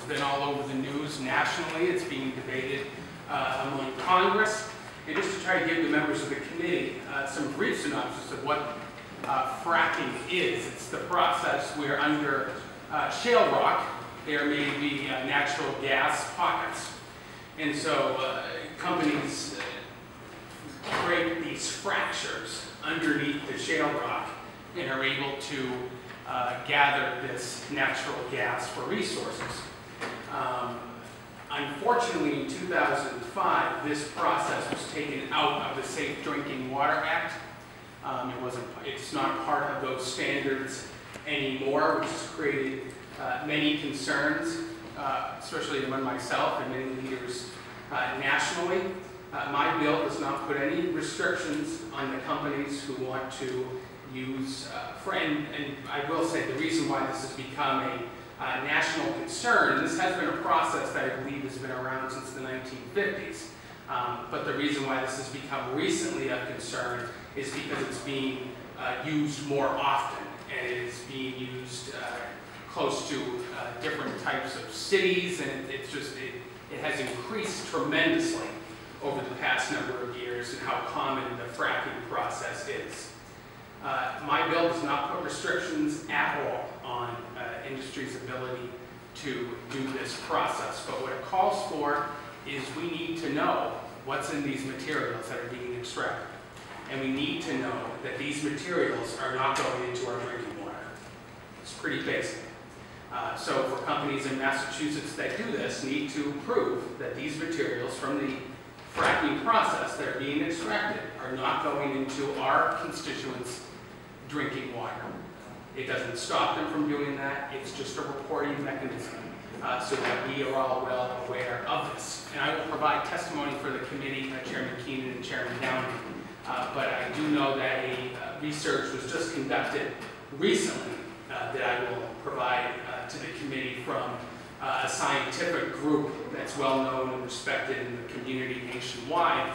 been all over the news nationally. It's being debated among Congress. And just to try to give the members of the committee some brief synopsis of what fracking is. It's the process where under shale rock there may be natural gas pockets. And so companies create these fractures underneath the shale rock and are able to gather this natural gas for resources. Unfortunately, in 2005, this process was taken out of the Safe Drinking Water Act. It's not part of those standards anymore, which has created many concerns, especially among myself and many leaders nationally. My bill does not put any restrictions on the companies who want to use, and I will say the reason why this has become a national concern, and this has been a process that I believe has been around since the 1950s, but the reason why this has become recently of concern is because it's being used more often, and it is being used close to different types of cities, and it has increased tremendously over the past number of years and how common the fracking process is. My bill does not put restrictions at all on industry's ability to do this process, but what it calls for is we need to know what's in these materials that are being extracted. And we need to know that these materials are not going into our drinking water. It's pretty basic. So for companies in Massachusetts that do this, need to prove that these materials from the fracking process that are being extracted are not going into our constituents' drinking water. It doesn't stop them from doing that. It's just a reporting mechanism so that we are all well aware of this. And I will provide testimony for the committee, Chairman Keenan and Chairman Downey. But I do know that a research was just conducted recently that I will provide to the committee from a scientific group that's well known and respected in the community nationwide,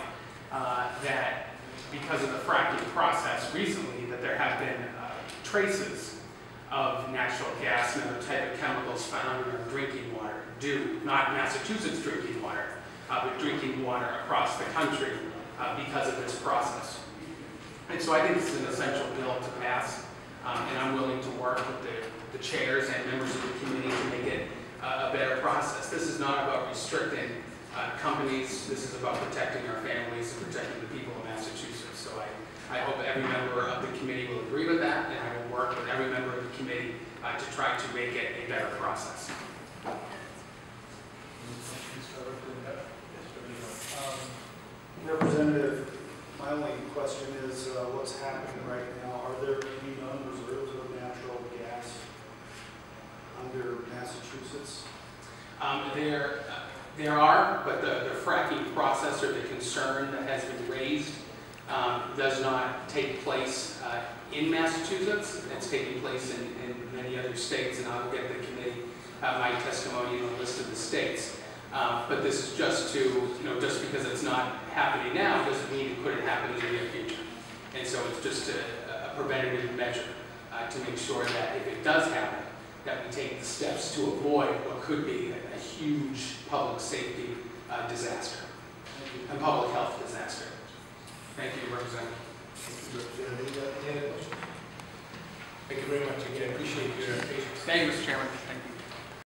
that because of the fracking process recently, that there have been traces of natural gas and other type of chemicals found in our drinking water, not Massachusetts drinking water, but drinking water across the country because of this process. And so I think this is an essential bill to pass, and I'm willing to work with the chairs and members of the committee to make it a better process. This is not about restricting companies. This is about protecting our families and protecting the people of Massachusetts. So I hope every member of the committee will agree with that, and I will work with every member of the committee to try to make it a better process. Representative, my only question is what's happening right now? Are there any known reserves of natural gas under Massachusetts? There are, but the fracking process or the concern that has been raised does not take place in Massachusetts. It's taking place in many other states, and I'll get the committee my testimony in a list of the states. But this is just to, just because it's not happening now doesn't mean it couldn't happen in the near future. And so it's just a preventative measure to make sure that if it does happen, that we take the steps to avoid what could be a huge public safety disaster and public health disaster. Thank you, Representative. Thank you very much again. I appreciate your patience. Thank you, Mr. Chairman.